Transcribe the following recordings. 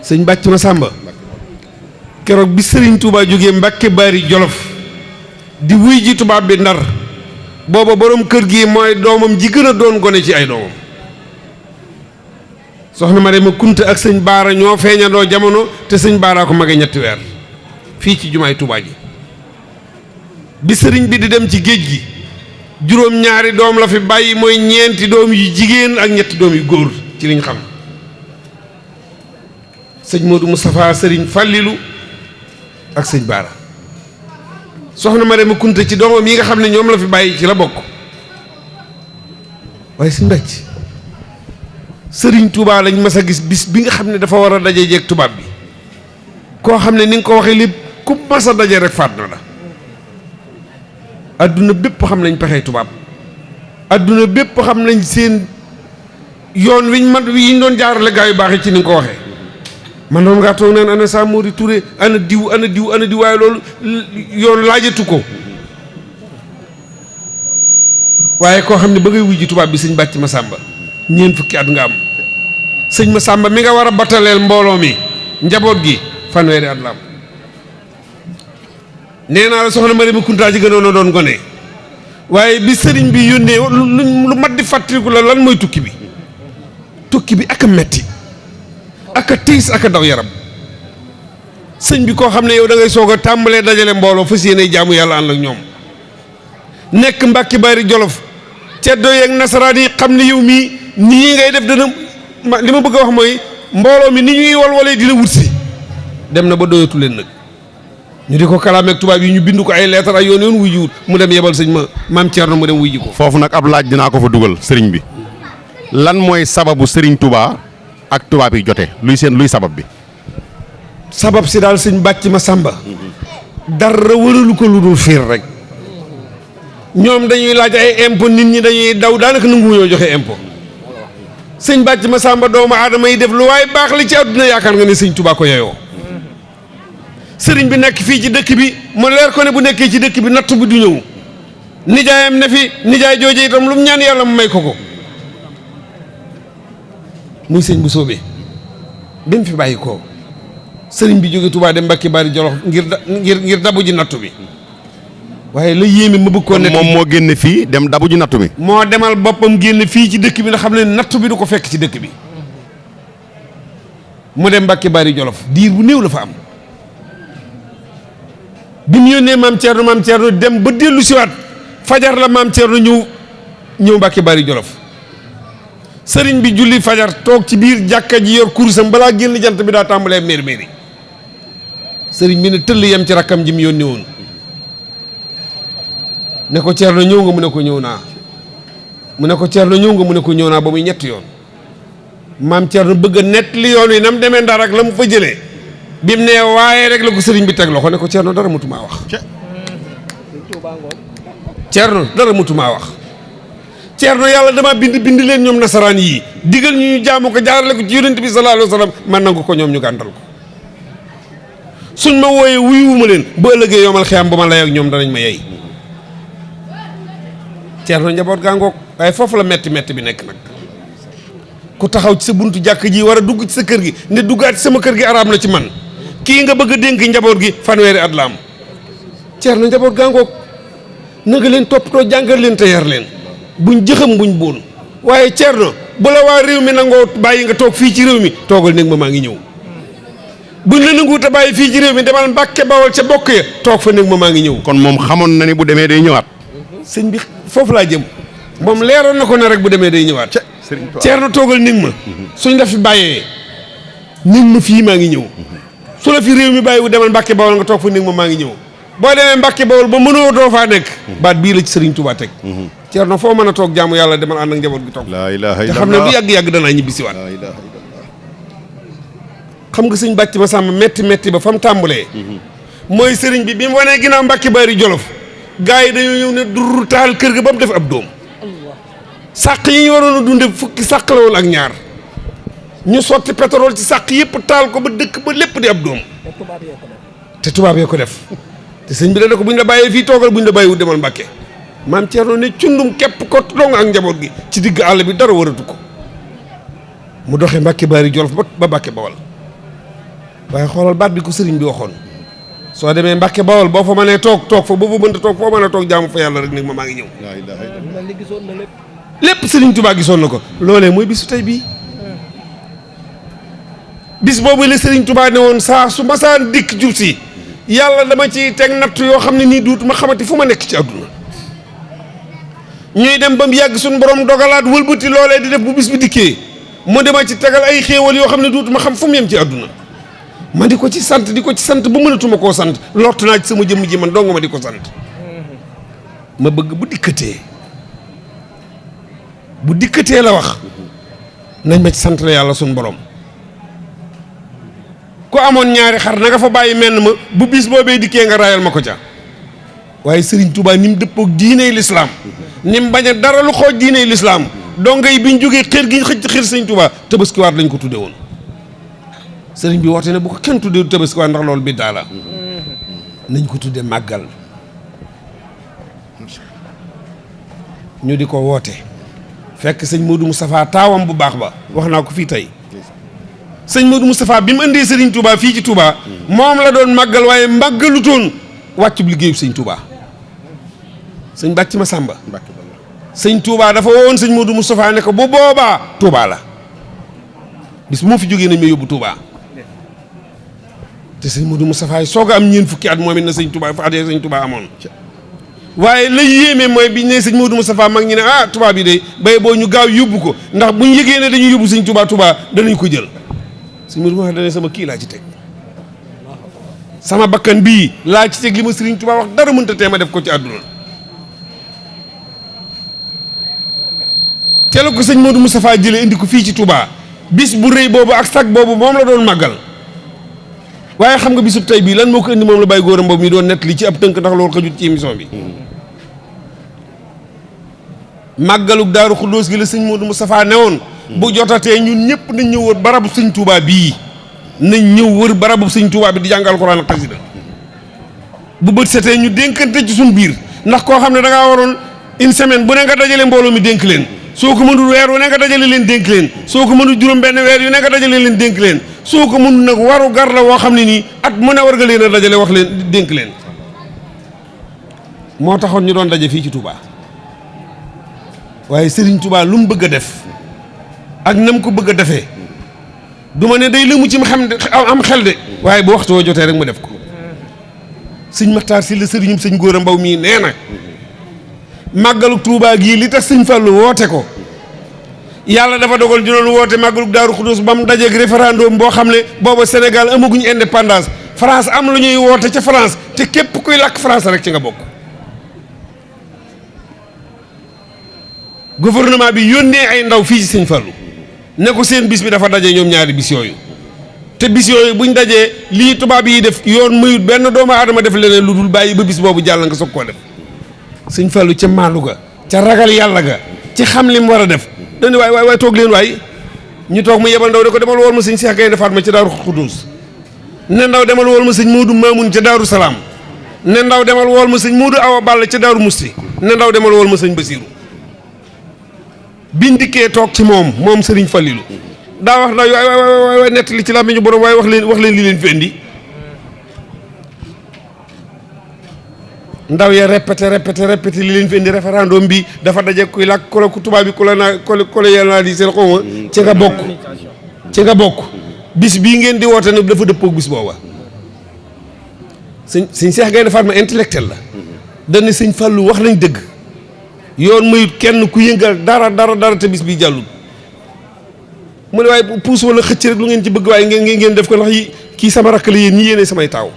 sëñ Bàcc Masamba keroog bi sëriñ Touba jógee Mbàkke Bari Jolof di wuy ji tubaab bi Ndar booba borom kër gi mooy doomam ji gën a doon gone ci ay doomam soxna Marema Kunta ak sëñ Baara ñoo feeñandoo jamono te sëñ Baara ko mage ñetti weer fii ci jumaay Touba ji bi sëriñ bi di dem ci géej gi juróom-ñaari doom la fi bàyyi mooy ñeenti doom yu jigéen ak ñetti doom yu góor ci liñ xam sëñ Modou Moustapha sëriñ Fallilou ak sëñ Baara soxna Marema Kunta ci doomam yi nga xam ne ñoom la fi bàyyi ci la bokk waaye sëñ Bàcc sëriñ Touba lañ mas a gis bis bi nga xam ne dafa war a daje jeeg tubaab bi koo xam ne ni nga ko waxee lépp ku mas a daje rek faat na la adduna bépp xam nañ pexey tubaab adduna bépp xam nañ seen yoon wiñ man yi ñu doon jaarale gaa yu baax yi ci ni nga ko waxee man doon ngaa toog naan ana Samori Touré ana diw ana diw ana diw waaye loolu yoon laajatu ko waaye koo xam ne ba ngay wujji tubaab bi sëñ Bàcc Masamba ñeent fukki at nga am sëñ Masamba mi nga war a battaleel mbooloo mi njaboot gi fanweeri at la am nee naa la soxna Marema Kunta ji gënoon a doon gone waaye bi sëriñ bi yónnee lu mat di fàttaliku la lan mooy tukki bi ak a metti ak a tiis ak a daw yaram sëñ bi koo xam ne yow da ngay soog a tàmbalee dajale mbooloo fas yéene jaamu yàlla ànd ak ñoom nekk Mbàkke Bari Jolof ceddo yeeg nasaraan yi xam ne yow mii nii ngay def dana li ma bëgg a wax mooy mbooloo mi ni ñuy walwalee di la wut si dem na ba doyatu leen nag ñu di ko kalaameeg tubaab yi ñu bind ko ay leetar ay yoon wuy ji wut mu dem yebal sëñ maam Thierno mu dem wuy ji ko. foofu nag ab laaj dinaa ko fa dugal sëriñ bi lan mooy sababu sëriñ Touba ak tubaab yi jote luy sabab bi. sabab si daal sëñ Bàcc Masamba dara wëralu ko lu dul fiir rek ñoom dañuy laaj ay impôt nit ñi dañuy daw daanaka nangu ñoo joxe impôt sëñ Bàcc Masamba doomu aadama yi def lu waaye baax li ci àdduna yaakaar nga ne sëñ Touba ko yeyoo. sëriñ bi nekk fii ci dëkk bi mu leer ko ne bu nekkee ci dëkk bi natt bi du ñëw nijaayam ne fi nijaay jooje itam lu mu ñaan yàlla mu may ko muy sëñ bu soobee dem fi bàyyi ko sëriñ bi jóge Touba dem Mbàkke Bari Jolof ngir dabu ji nattu bi waaye la yéeme ma bëgg koo nekk moom moo génne fii dem dabu ji nattu bi moo demal boppam génne fii ci dëkk bi nga xam ne nattu bi du ko fekk ci dëkk bi mu dem Mbàkke Bari Jolof diir bu néew la fa am bi mu yónnee maam Thierno dem ba dellu siwaat fajar la maam Thierno ñëw Mbàkke Bari Jolof sëriñ bi julli fajar toog ci biir jàkka ji yor kurusam balaa génn jant bi daa tàmbalee méeri sëriñ bi ne tëll yem ci rakkam ji mu yónnee woon ne ko Thierno ñëw nga mu ne ko ñëw naa mu ne ko Thierno ñëw nga mu ne ko ñëw naa ba muy ñetti yoon maam Thierno bëgg a nett li yoon wi nam demee Ndar ak la mu fa jëlee bi mu nee waaye rek la ko sëriñ bi teg loxo ne ko Thierno dara mutumaa wax Thierno dara mutumaa wax Thierno yàlla dama bind leen ñoom nasaraan yii digal ñu jaamu ko jaarale ko ci yonent bi sallallahu alayhi wa sallam man nangu ko ñoom ñu gàntal ko suñ ma wooyee wuyuwuma leen bu ëllëgee yomal xiyam ba ma lay ak ñoom danañ ma yey Thierno njaboot gaa ngoog waaye foofu la metti bi nekk nag ku taxaw ci sa buntu jàkk ji war a dugg ci sa kër gi ne duggaat ci sama kër gi araam na ci man kii nga bëgg a dénk njaboot gi fanweeri at la am Thierno njaboot gaa ngoog na nga leen toppatoo jàngal leen te yar leen buñ jëxam buñ boon waaye Thierno bu la waa réew mi nangoo bàyyi nga toog fii ci réew mi toogal néeg ma maa ngi ñëw buñ la nanguwut a bàyyi fii ci réew mi demal Mbàkke Bawol ca bokk ya toog fa néeg ma maa ngi ñëw. kon moom xamoon na ni bu demee day ñëwaat. sëñ bi foofu laa jëm moom leeroon na ko ne rek bu demee day ñëwaat. Thierno toogal néeg ma suñ la fi bàyyee néeg ma fii maa ngi ñëw su la fi réew mi bàyyi bu demal Mbàkke Bawol nga toog fa néeg ma maa ngi ñëw boo demee Mbàkke Bawol ba mënoo doo faa nekk baat bii la ci Sëriñ Tuubaa teg Thierno foo mën a toog jaamu yàlla demal ànd ak njaboot gi toog laa ilaaha te illallah xam ne lu yàgg-yàgg danaa ñibbi si waat xam nga sëñ Bàcc Masamba metti ba fa mu tàmbalee mooy sëriñ bi mu wanee ginnaaw Mbàkke Bari Jolof gars yi dañoo ñëw ne dur taal kër ga ba mu def ab doom sàq yi ñu waroon a dunde fukki sàq la woon ak ñaar ñu sotti pétrole ci sàq yëpp taal ko ba dëkk ba lépp di ab doom te tubaab yee ko def te sëñ bi da ko buñ la bàyyee fii toogal buñ la bàyyi wut demal Mbàkke maam Thierno ne cundum képp ko dong ak njaboot gi ci digg àll bi dara waratu ko mu doxee Mbàkke Bari Jolof ba Mbàkke Bawol waaye xoolal baat bi ko sëriñ bi waxoon soo demee Mbàkke Bawol boo fa mënee toog fa boo fa mënta toog foo mën a toog jaamu fa yàlla rek nag maa ngi ñëw. lépp sëriñ Tuubaa gisoon na ko loolee mooy bisu tey bii bis boobu la sëriñ Tuubaa ne woon saa su masaan dikk jub si yàlla dama ci teg natt yoo xam ne nii duutuma xamati fu ma nekk ci àdduna ñuy dem ba mu yàgg suñu borom dogalaat wëlbati loolee di def bu bis bi dikkee mu dema ci tegal ay xéewal yoo xam ne duutuma xam fu mu yem ci àdduna ma di ko ci sant ba mënatuma koo sant lott naa ci sama jëmm ji man dong ma di ko sant ma bëgg bu dikkatee la wax nañ ma ci sant la yàlla suñu borom ku amoon ñaari xar na nga fa bàyyi menn ma bu bis boobee dikkee nga raayal ma ko ca waaye Serigne Touba ni mu dëppoog diiney lislaam ni mu bañ a dara lu xooj diiney lislaam donga yi bi ñu jógee xër gi ñu xëcc xër Serigne Touba tabaskiwaat lañ ko tudde woon Serigne bi woote ne bu ko kenn tuddee tabaskiwaat ndax loolu biddaa la nañ ko tudde màggal ñu di ko woote fekk sëñ Modou Moustapha taawam bu baax ba wax naa ko fii tey sëñ Modou Moustapha bi mu indee Serigne Touba fii ci Touba moom la doon màggal waaye màggalutoon wàccub liggéeyub sëñ Touba sëñ bàcc ma sàmba sëñ Touba dafa woon sëñ Modou Moustapha ne ko bu boobaa Touba la bis moo fi jógee nañ ma yóbbu Touba te sëñ Modou Moustapha yi soog a am ñeen fukki at moom it na sëñ Touba fa adee sëñ Touba amoon waaye la yéeme mooy biñ ne sëñ Modou Moustapha mag ñi ne Touba bi de bay boo ñu gaaw yóbbu ko ndax buñ yëgee ne dañuy yóbbu sëñ Touba danañ ko jël sëñ Modou Moustapha dane sama kii laa ci teg sama bakkan bii laa ci teg li ma Sëriñ Touba wax dara mënta tee ma def ko ci àdduna te la ko sëñ Modou Moustapha jëlee indi ko fii ci Touba bis bu rëy boobu ak sag boobu moom la doon màggal waaye xam nga bisub tey bii lan moo ko indi moom la bàyyi góor a mboobu mi doon nett li ci ab tënk ndax loolu xajut ci émission bi màggaluk Daaru Xuddoos gi la sëñ Modou Moustapha newoon bu jotatee ñun ñëpp nañ ñëw wër barabu sëñ Touba bii nañ ñëw wër barabu sëñ Touba bi di jàngal Alxuraan ak xasida bu bët setee ñu dénkante ci suñ biir ndax koo xam ne da ngaa waroon une semaine bu ne nga dajale mbooloo mi dénk leen soo ko mënul weer wu ne nga dajale leen dénk leen soo ko mënul juróom benn weer yu ne nga dajale leen dénk leen soo ko mënul nag waru gar la woo xam ne nii at mu ne war nga leen a dajale wax leen dénk leen moo taxoon ñu doon daje fii ci Touba waaye Serigne Touba lu mu bëgg a def ak nam ko bëgg a defee du ma ne day lëmu ci am xel de waaye bu waxtu woo jotee rek mu def ko sëñ Maxtaar si la sëriñum sëñ Góora Mbaw mii nee na màggalu Touba gii li tax sëñ Fallu woote ko yàlla dafa dogal ñu doon woote màggalu Daaru Xudoos ba mu dajeeg référendum boo xam ne booba Sénégal amaguñu indépendance France am lu ñuy woote ca France te képp kuy làkk France rek ci nga bokk gouvernement bi yónnee ay ndaw fii ci sëñ Fallu ne ko seen bis bi dafa daje ñoom ñaari bis yooyu te bis yooyu buñ dajee lii tubaab yi def yoon mayut benn doomu aadama def leneen lu dul bàyyi ba bis boobu jàll nga soog koo def sëñ Fallu ca maandu ga ca ragal yàlla ga ci xam li mu war a def dañu waay toog leen waay ñu toog mu yebal ndaw de ko demal wool ma sëñ Cheikh Gaynde Fatma ca Daaru Xudoos ne ndaw demal wool ma sëñ Moodu Maamun ca Daaru Salaam ne ndaw demal wool ma sëñ Moodu Awa Balla ca Daaru Musti ne ndaw demal wool ma sëñ Basiiru biñ dikkee toog ci moom Serigne Fallilou daa wax ndaw waay nett li ci làmmiñu borom waaye wax leen li leen fi indi ndaw ya répété li leen fi indi référendum bi dafa daje kuy làkk ku tubaab bi colonialisé xawma ci nga bokk bis bii ngeen di woote nag dafa dëppoog bis booba sëñ Cheikh Gaynde Fatma intellectuel la dana sëñ Fallou wax nañ dëgg yoon mayut kenn ku yëngal dara te bis bi jàllul mu ne waaye puus wala xëcc rek lu ngeen ci bëgg waaye ngeen def ko ndax yi kii sama rakk la yéen ñi yéene samay taaw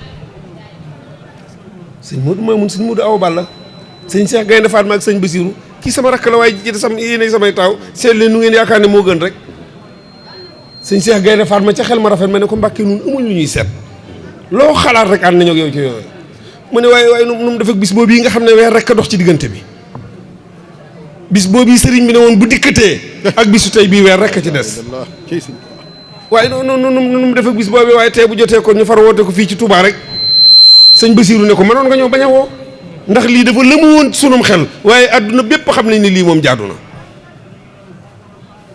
sëñ Modou Mamoun sëñ Modou Awa Balla sëñ Cheikh Gaynde Fatma ak sëñ Basiru kii sama rakk la waaye ci sam yéene samay taaw seet leen nu ngeen yaakaar ne moo gën rek sëñ Cheikh Gaynde Fatma ca xel ma rafet ma ne ko Mbàkke nun amuñ lu ñuy seet loo xalaat rek ànd nañoo ak yow ci yooyu mu ne waaye nu mu def ak bis boobu yi nga xam ne weer rek a dox ci diggante bi bis boobu sëriñ bi ne woon bu dikkatee ak bisu tey bii weer rek a ci des waaye nu mu def ak bis boobu waaye tey bu jotee ko ñu far woote ko fii ci Touba rek sëñ Basiiru ne ko mënoon nga ñëw bañ a woo ndax lii dafa lëmu woon sunum xel waaye adduna bépp xam nañ ne lii moom jaadu na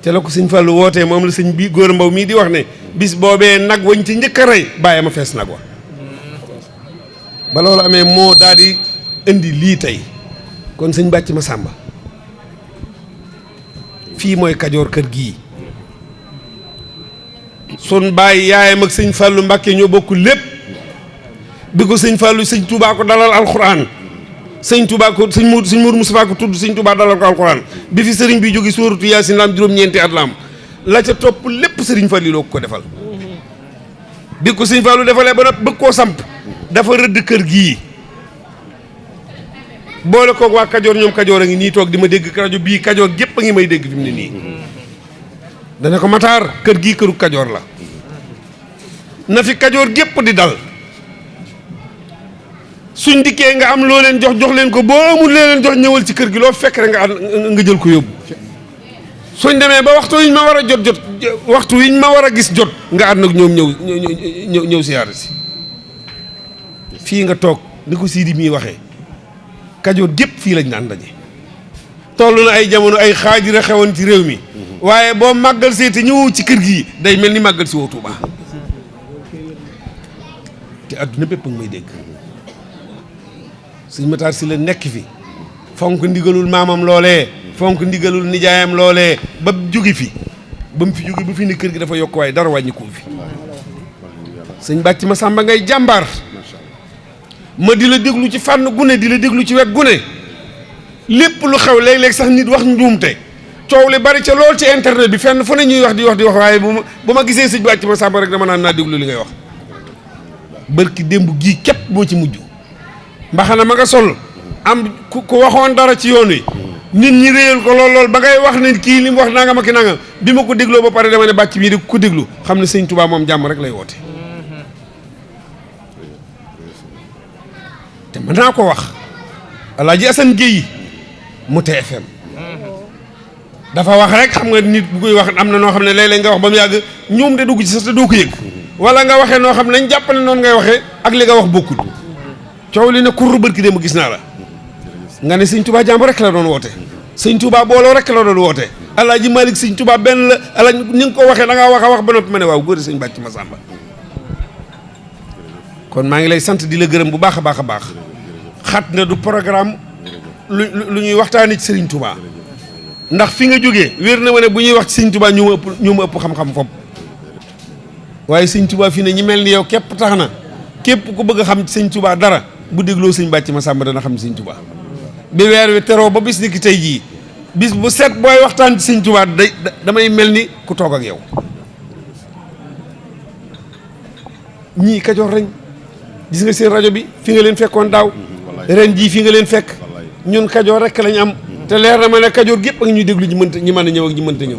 ca la ko sëñ Fallu wootee moom la sëñ bi góor mbaw mii di wax ne bis boobee nag wañ ci njëkk a rey bàyyi ma fees nag wa ba loolu amee moo daal di indi lii tey kon sëñ bàcc ma sàmba fii mooy Kajoor kër gii sun bàyyi yaayam ak sëñ Fallu Mbàkke ñoo bokk lépp bi ko sëñ Fallu sëñ Touba ko dalal alxuraan sëñ Touba ko sëñ Mour Moustapha ko tudd sëñ Touba dalal ko alxuraan bi fi sëriñ bi jóge sóoratu Yaasin la am juróom-ñeenti at la am la ca topp lépp sëriñ Fallu loo ko defal bi ko sëñ Fallu defalee ba nag bëgg koo samp dafa rëdd kër gii boole koog waa Kajoor ñoom Kajoor a ngi nii toog di ma dégg rajo bii Kajoor gépp a ngi may dégg fi mu ne nii dana ko Matar kër gii këru Kajoor la na fi Kajoor gépp di dal suñ dikkee nga am loo leen jox leen ko boo amul leen jox ñëwal ci kër gi loo fekk rek nga jël ko yóbbu suñ demee ba waxtu wiñ ma war a jot waxtu wiñ ma war a gis jot nga ànd ak ñoom ñëw siyaare si fii nga toog ni ko Sidi mii waxee Kajoor gépp fii lañ daan daje toll na ay jamono ay xaajira xewoon ci réew mi waaye boo màggal seete ñëwoo ci kër gi day mel ni màggal si woo Tuuba te adduna bépp a ngi may dégg sëñ Matar si la nekk fi fonk ndigalul maamam loolee fonk ndigalul nijaayam loolee ba jóge fi ba mu fi jóge ba fi ne kër gi dafa yokk waaye dara wàññi ko fi sëñ bàcc ma sàmba ngay jàmbaar ma di la déglu ci fànn gune di la déglu ci wet gune lépp lu xew léeg-léeg sax nit wax njuumte coow li bari ca lool ci internet bi fenn fu ne ñuy wax di wax waaye bu ma gisee sëñ bàcc ma sàmba rek dama naan naa déglu li ngay wax bërki démb gii képp moo ci mujj mbaxana ma nga sol am ku waxoon dara ci yoon wi nit ñi réyal ko lool ba ngay wax ne kii li mu wax nangam ak nangam bi ma ko dégloo ba pare dama ne bàcc bii di ko déglu xam ne sëñ Tuubaa moom jàmm rek lay woote te mën naa ko wax Alaaji Asan Géey mu TFM dafa wax rek xam nga nit bu koy wax am na noo xam ne léeg-léeg nga wax ba mu yàgg ñoom de dugg ci sax te doo ko yëg wala nga waxee noo xam ne nañ jàpp ne noonu ngay waxee ak li nga wax bokkul coow li ne kurru bërki dem gis naa la nga ne sëñ Touba jàmm rek la doon woote sëñ Touba booloo rek la doon woote Alaaji Malik sëñ Touba benn la ala ni nga ko waxee da ngaa wax a wax ba noppi ma ne waaw góor sëñ bàcc ma sàmba kon maa ngi lay sant di la gërëm bu baax a baax a baax xat na du programme lu ñuy waxtaanee ci Serigne Touba ndax fi nga jógee wér na ma ne bu ñuy wax ci Serigne Touba ñu ma ëpp xam-xam foofu waaye Serigne Touba fii ne ñi mel ni yow képp tax na képp ku bëgg a xam ci Serigne Touba dara bu dégloo sëñ bàcc ma sàmba dana xam Serigne Touba bi weer wi teroo ba bis ni ki tey jii bis bu set booy waxtaan ci Serigne Touba damay mel ni ku toog ak yow ñii Kajoor reñ gis nga seen rajo bi fi nga leen fekkoon daaw ren jii fi nga leen fekk ñun Kajoor rek lañ am te leer na ma ne Kajoor gépp ak ñuy déglu ñi mën a ñëw ak ñi mënta ñëw